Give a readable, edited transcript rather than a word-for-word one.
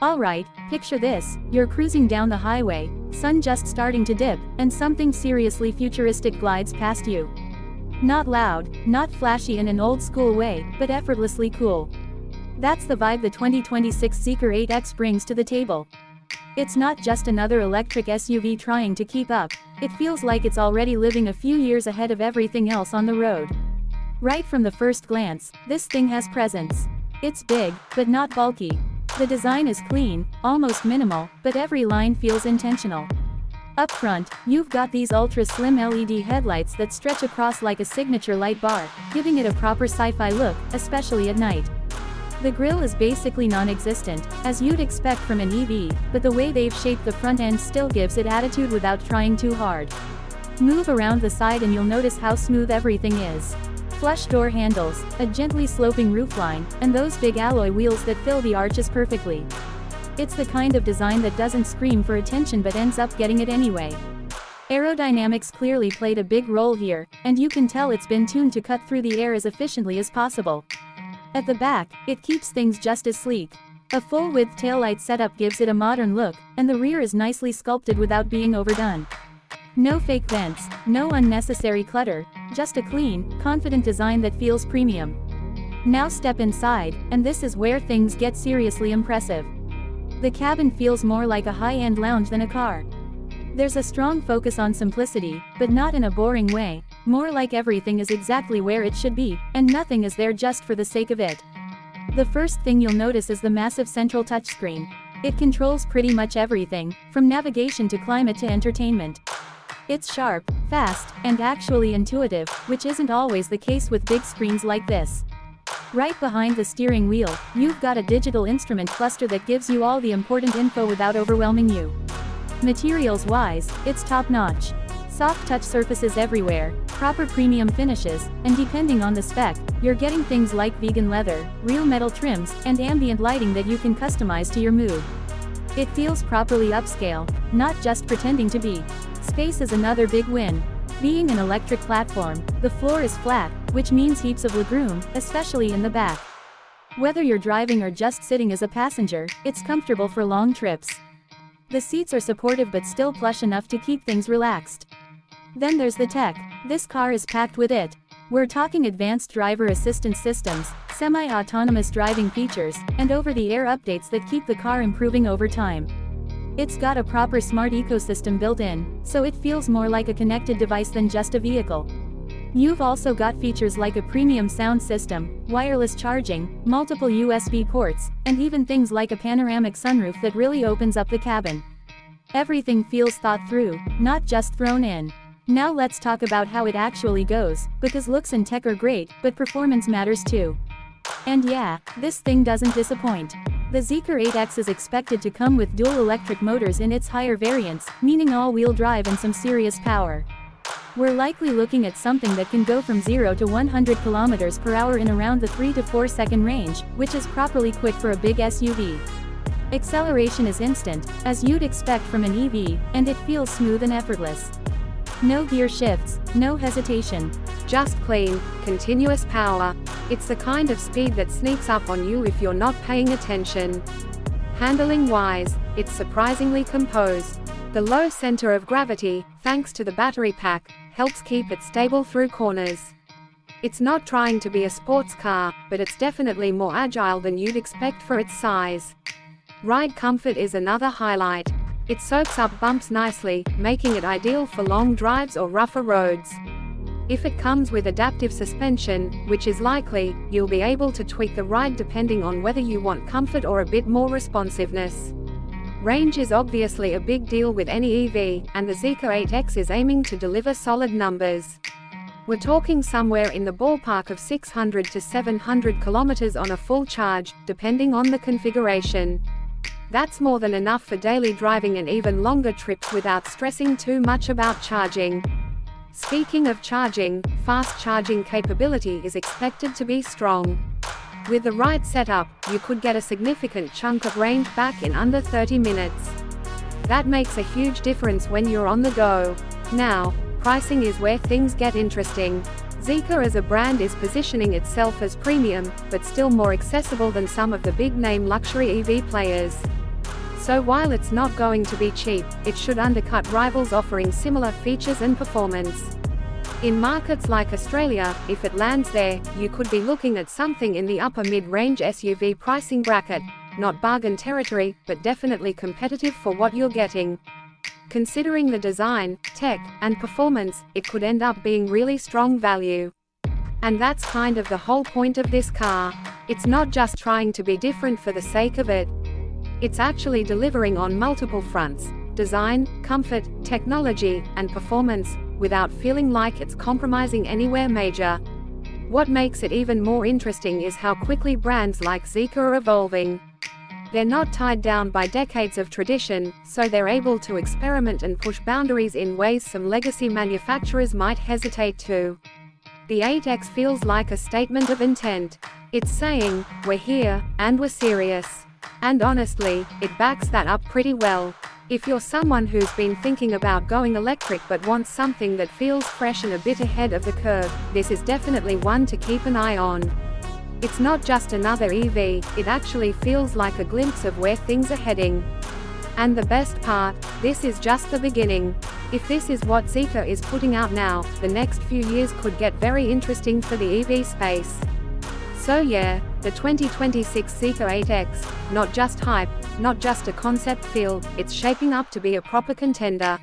Alright, picture this, you're cruising down the highway, sun just starting to dip, and something seriously futuristic glides past you. Not loud, not flashy in an old-school way, but effortlessly cool. That's the vibe the 2026 Zeekr 8X brings to the table. It's not just another electric SUV trying to keep up, it feels like it's already living a few years ahead of everything else on the road. Right from the first glance, this thing has presence. It's big, but not bulky. The design is clean, almost minimal, but every line feels intentional. Up front, you've got these ultra-slim LED headlights that stretch across like a signature light bar, giving it a proper sci-fi look, especially at night. The grille is basically non-existent, as you'd expect from an EV, but the way they've shaped the front end still gives it attitude without trying too hard. Move around the side and you'll notice how smooth everything is. Flush door handles, a gently sloping roofline, and those big alloy wheels that fill the arches perfectly. It's the kind of design that doesn't scream for attention but ends up getting it anyway. Aerodynamics clearly played a big role here, and you can tell it's been tuned to cut through the air as efficiently as possible. At the back, it keeps things just as sleek. A full-width taillight setup gives it a modern look, and the rear is nicely sculpted without being overdone. No fake vents, no unnecessary clutter, just a clean, confident design that feels premium. Now step inside, and this is where things get seriously impressive. The cabin feels more like a high-end lounge than a car. There's a strong focus on simplicity, but not in a boring way, more like everything is exactly where it should be, and nothing is there just for the sake of it. The first thing you'll notice is the massive central touchscreen. It controls pretty much everything, from navigation to climate to entertainment. It's sharp, fast, and actually intuitive, which isn't always the case with big screens like this. Right behind the steering wheel, you've got a digital instrument cluster that gives you all the important info without overwhelming you. Materials-wise, it's top-notch. Soft touch surfaces everywhere, proper premium finishes, and depending on the spec, you're getting things like vegan leather, real metal trims, and ambient lighting that you can customize to your mood. It feels properly upscale, not just pretending to be. Space is another big win. Being an electric platform, the floor is flat, which means heaps of legroom, especially in the back. Whether you're driving or just sitting as a passenger, it's comfortable for long trips. The seats are supportive but still plush enough to keep things relaxed. Then there's the tech. This car is packed with it. We're talking advanced driver assistance systems, semi-autonomous driving features, and over-the-air updates that keep the car improving over time. It's got a proper smart ecosystem built in, so it feels more like a connected device than just a vehicle. You've also got features like a premium sound system, wireless charging, multiple USB ports, and even things like a panoramic sunroof that really opens up the cabin. Everything feels thought through, not just thrown in. Now let's talk about how it actually goes, because looks and tech are great, but performance matters too. And yeah, this thing doesn't disappoint. The Zeekr 8X is expected to come with dual electric motors in its higher variants, meaning all-wheel drive and some serious power. We're likely looking at something that can go from 0 to 100 km per hour in around the 3 to 4 second range, which is properly quick for a big SUV. Acceleration is instant, as you'd expect from an EV, and it feels smooth and effortless. No gear shifts, no hesitation. Just clean, continuous power. It's the kind of speed that sneaks up on you if you're not paying attention. Handling-wise, it's surprisingly composed. The low center of gravity, thanks to the battery pack, helps keep it stable through corners. It's not trying to be a sports car, but it's definitely more agile than you'd expect for its size. Ride comfort is another highlight. It soaks up bumps nicely, making it ideal for long drives or rougher roads. If it comes with adaptive suspension, which is likely, you'll be able to tweak the ride depending on whether you want comfort or a bit more responsiveness. Range is obviously a big deal with any EV, and the Zeekr 8X is aiming to deliver solid numbers. We're talking somewhere in the ballpark of 600 to 700 kilometers on a full charge, depending on the configuration. That's more than enough for daily driving and even longer trips without stressing too much about charging. Speaking of charging, fast charging capability is expected to be strong. With the right setup, you could get a significant chunk of range back in under 30 minutes. That makes a huge difference when you're on the go. Now, pricing is where things get interesting. Zeekr as a brand is positioning itself as premium, but still more accessible than some of the big-name luxury EV players. So while it's not going to be cheap, it should undercut rivals offering similar features and performance. In markets like Australia, if it lands there, you could be looking at something in the upper mid-range SUV pricing bracket. Not bargain territory, but definitely competitive for what you're getting. Considering the design, tech, and performance, it could end up being really strong value. And that's kind of the whole point of this car. It's not just trying to be different for the sake of it. It's actually delivering on multiple fronts: design, comfort, technology, and performance, without feeling like it's compromising anywhere major. What makes it even more interesting is how quickly brands like Zeekr are evolving. They're not tied down by decades of tradition, so they're able to experiment and push boundaries in ways some legacy manufacturers might hesitate to. The 8X feels like a statement of intent. It's saying, we're here, and we're serious. And honestly, it backs that up pretty well. If you're someone who's been thinking about going electric but wants something that feels fresh and a bit ahead of the curve, this is definitely one to keep an eye on. It's not just another EV, it actually feels like a glimpse of where things are heading. And the best part, this is just the beginning. If this is what Zeekr is putting out now, the next few years could get very interesting for the EV space. So yeah, the 2026 Zeekr 8X, not just hype, not just a concept feel, it's shaping up to be a proper contender.